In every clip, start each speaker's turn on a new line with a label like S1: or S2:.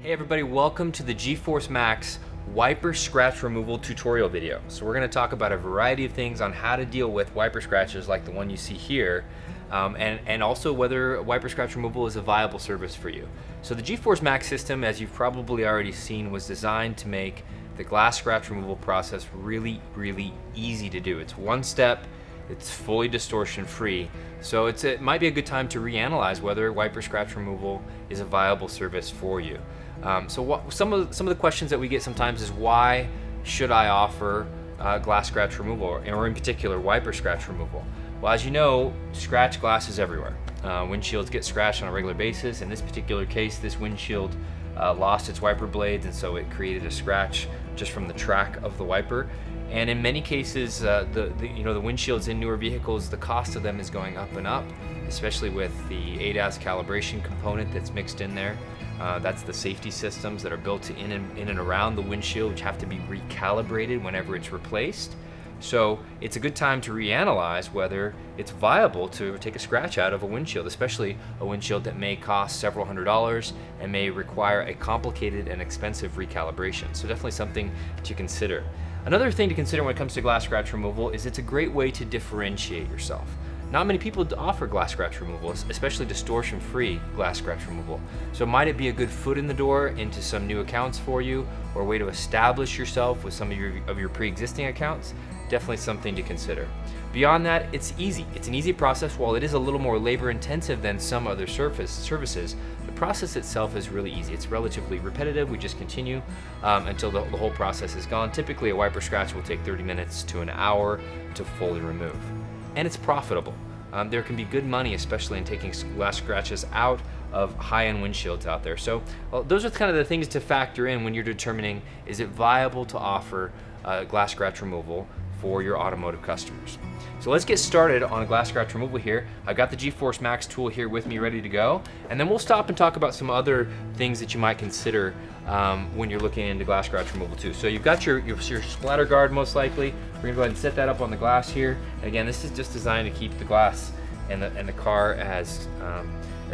S1: Hey everybody, welcome to the Gforce Max wiper scratch removal tutorial video. So we're going to talk about a variety of things on how to deal with wiper scratches like the one you see here, and also whether wiper scratch removal is a viable service for you. So the Gforce Max system, as you've probably already seen, was designed to make the glass scratch removal process really easy to do. It's one step. It's fully distortion free, so it might be a good time to reanalyze whether wiper scratch removal is a viable service for you. Some of the questions that we get sometimes is, why should I offer glass scratch removal, or in particular wiper scratch removal? Well, as you know, scratch glass is everywhere. Windshields get scratched on a regular basis. In this particular case, this windshield lost its wiper blades, and so it created a scratch just from the track of the wiper. And in many cases, the windshields in newer vehicles, the cost of them is going up and up, especially with the ADAS calibration component that's mixed in there. That's the safety systems that are built in and around the windshield, which have to be recalibrated whenever it's replaced. So it's a good time to reanalyze whether it's viable to take a scratch out of a windshield, especially a windshield that may cost several $100s and may require a complicated and expensive recalibration. So definitely something to consider. Another thing to consider when it comes to glass scratch removal is it's a great way to differentiate yourself. Not many people offer glass scratch removal, especially distortion-free glass scratch removal. So might it be a good foot in the door into some new accounts for you, or a way to establish yourself with some of your pre-existing accounts? Definitely something to consider. Beyond that, it's easy. It's an easy process. While it is a little more labor-intensive than some other services, the process itself is really easy. It's relatively repetitive. We just continue until the whole process is gone. Typically, a wiper scratch will take 30 minutes to an hour to fully remove. And it's profitable. There can be good money, especially in taking glass scratches out of high-end windshields out there. So those are kind of the things to factor in when you're determining, is it viable to offer glass scratch removal for your automotive customers. So let's get started on glass scratch removal here. I've got the Gforce Max tool here with me ready to go, and then we'll stop and talk about some other things that you might consider when you're looking into glass scratch removal too. So you've got your splatter guard most likely. We're gonna go ahead and set that up on the glass here. And again, this is just designed to keep the glass and the car as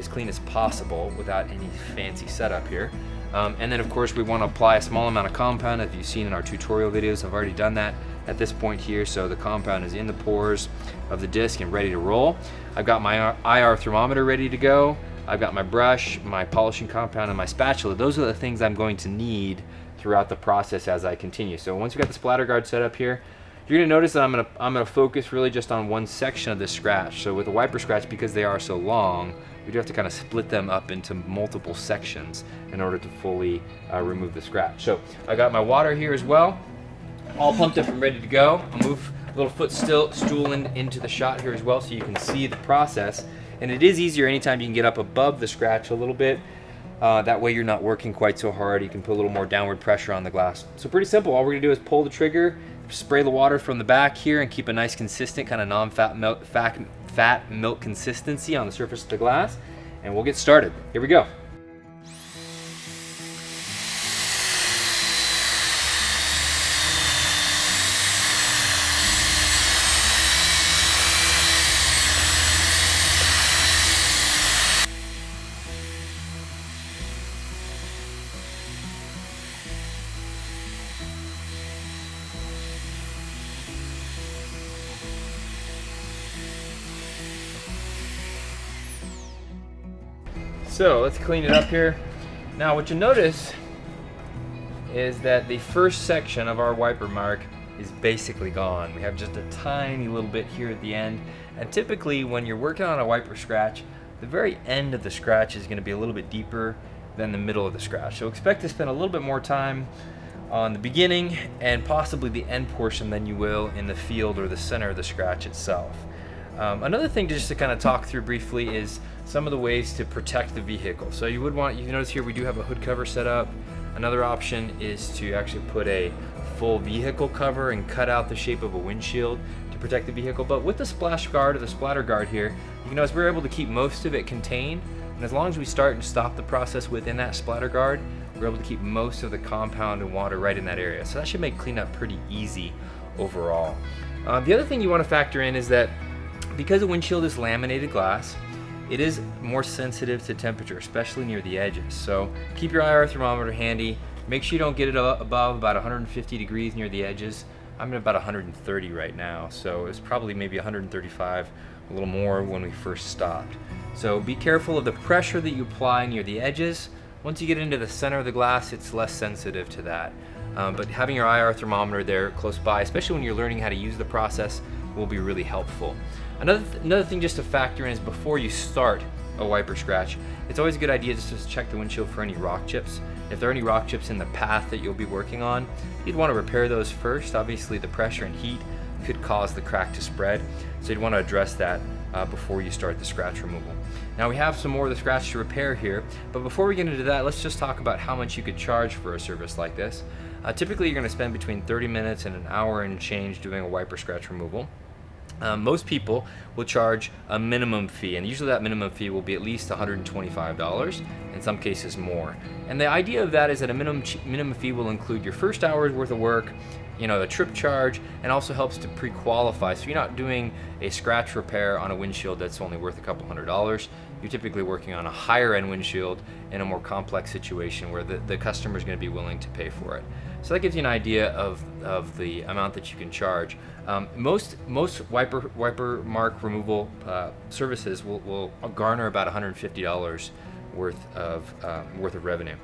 S1: clean as possible without any fancy setup here. And then of course we want to apply a small amount of compound, as you've seen in our tutorial videos. I've already done that at this point here, so the compound is in the pores of the disc and ready to roll. I've got my IR thermometer ready to go. I've got my brush, my polishing compound, and my spatula. Those are the things I'm going to need throughout the process as I continue. So once we've got the splatter guard set up here, you're gonna notice that I'm gonna focus really just on one section of this scratch. So with a wiper scratch, because they are so long, we do have to kind of split them up into multiple sections in order to fully remove the scratch. So I got my water here as well, all pumped up and ready to go. I'll move a little footstool into the shot here as well, so you can see the process. And it is easier anytime you can get up above the scratch a little bit. That way you're not working quite so hard. You can put a little more downward pressure on the glass. So pretty simple. All we're gonna do is pull the trigger, spray the water from the back here, and keep a nice consistent kind of non-fat milk consistency on the surface of the glass. And we'll get started. Here we go. So let's clean it up here. Now what you'll notice is that the first section of our wiper mark is basically gone. We have just a tiny little bit here at the end. And typically when you're working on a wiper scratch, the very end of the scratch is gonna be a little bit deeper than the middle of the scratch. So expect to spend a little bit more time on the beginning and possibly the end portion than you will in the field or the center of the scratch itself. Another thing just to kind of talk through briefly is some of the ways to protect the vehicle. So you notice here we do have a hood cover set up. Another option is to actually put a full vehicle cover and cut out the shape of a windshield to protect the vehicle. But with the splash guard or the splatter guard here, you can notice we're able to keep most of it contained. And as long as we start and stop the process within that splatter guard, we're able to keep most of the compound and water right in that area. So that should make cleanup pretty easy overall. The other thing you want to factor in is that because the windshield is laminated glass, it is more sensitive to temperature, especially near the edges. So keep your IR thermometer handy. Make sure you don't get it above about 150 degrees near the edges. I'm at about 130 right now, so it's probably maybe 135, a little more when we first stopped. So be careful of the pressure that you apply near the edges. Once you get into the center of the glass, it's less sensitive to that. But having your IR thermometer there close by, especially when you're learning how to use the process, will be really helpful. Another thing just to factor in is before you start a wiper scratch, it's always a good idea just to check the windshield for any rock chips. If there are any rock chips in the path that you'll be working on, you'd want to repair those first. Obviously the pressure and heat could cause the crack to spread, so you'd want to address that before you start the scratch removal. Now we have some more of the scratch to repair here, but before we get into that, let's just talk about how much you could charge for a service like this. Typically you're going to spend between 30 minutes and an hour and change doing a wiper scratch removal. Most people will charge a minimum fee, and usually that minimum fee will be at least $125, in some cases more. And the idea of that is that a minimum fee will include your first hour's worth of work, a trip charge, and also helps to pre-qualify. So you're not doing a scratch repair on a windshield that's only worth a couple $100. You're typically working on a higher end windshield in a more complex situation where the customer is going to be willing to pay for it. So that gives you an idea of the amount that you can charge. Most wiper mark removal services will garner about $150 worth of revenue,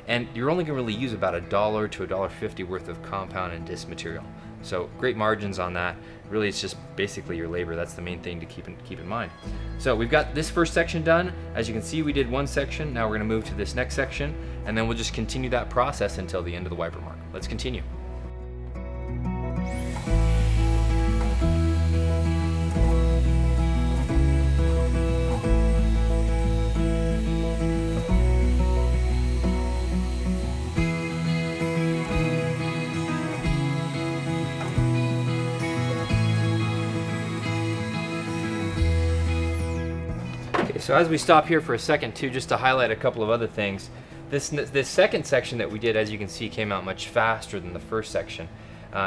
S1: and you're only going to really use about $1 to $1.50 worth of compound and disc material. So great margins on that. Really, it's just basically your labor. That's the main thing to keep in mind. So we've got this first section done. As you can see, we did one section. Now we're going to move to this next section, and then we'll just continue that process until the end of the wiper mark. Let's continue. So as we stop here for a second too, just to highlight a couple of other things, this second section that we did, as you can see, came out much faster than the first section.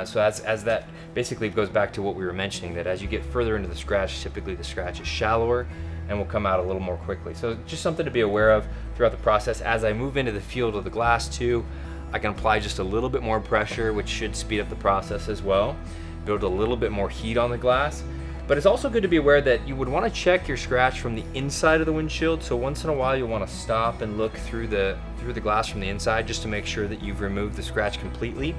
S1: So as that basically goes back to what we were mentioning, that as you get further into the scratch, typically the scratch is shallower and will come out a little more quickly. So just something to be aware of throughout the process. As I move into the field of the glass too, I can apply just a little bit more pressure, which should speed up the process as well, build a little bit more heat on the glass. But it's also good to be aware that you would want to check your scratch from the inside of the windshield. So once in a while you'll want to stop and look through the glass from the inside just to make sure that you've removed the scratch completely.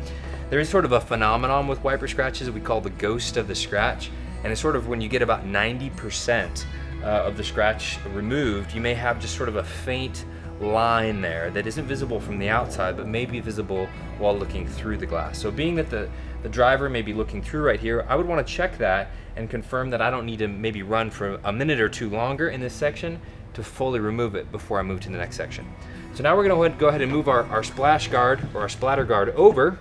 S1: There is sort of a phenomenon with wiper scratches we call the ghost of the scratch, and it's sort of when you get about 90% of the scratch removed, you may have just sort of a faint line there that isn't visible from the outside but may be visible while looking through the glass. So being that the driver may be looking through right here, I would want to check that and confirm that I don't need to maybe run for a minute or two longer in this section to fully remove it before I move to the next section. So now we're going to go ahead and move our splash guard or our splatter guard over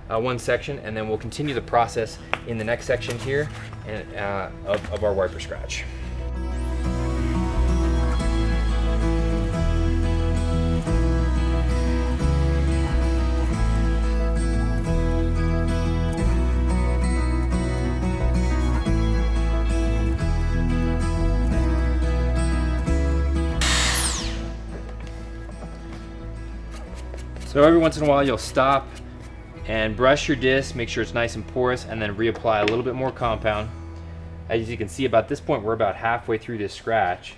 S1: one section, and then we'll continue the process in the next section here of our wiper scratch. So every once in a while you'll stop and brush your disc, make sure it's nice and porous, and then reapply a little bit more compound. As you can see, about this point we're about halfway through this scratch,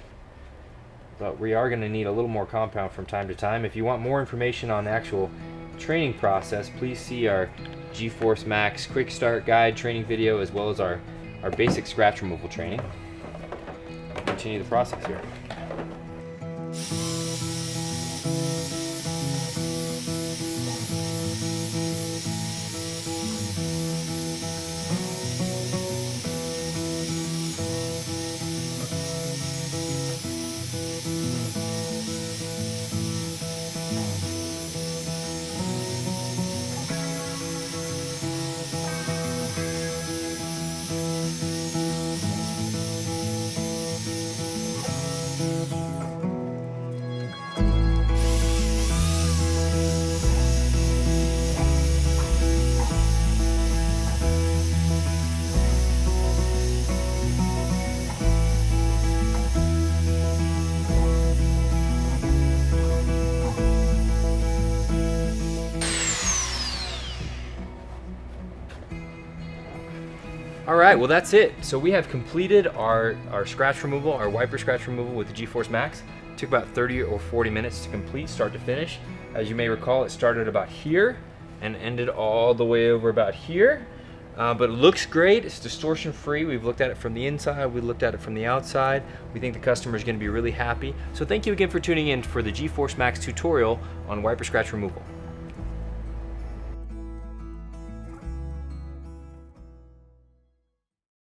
S1: but we are going to need a little more compound from time to time. If you want more information on the actual training process, please see our Gforce Max quick start guide training video, as well as our basic scratch removal training. Continue the process here. All right, well that's it. So we have completed our scratch removal, our wiper scratch removal with the Gforce Max. It took about 30 or 40 minutes to complete, start to finish. As you may recall, it started about here and ended all the way over about here. But it looks great. It's distortion free. We've looked at it from the inside. We looked at it from the outside. We think the customer is going to be really happy. So thank you again for tuning in for the Gforce Max tutorial on wiper scratch removal.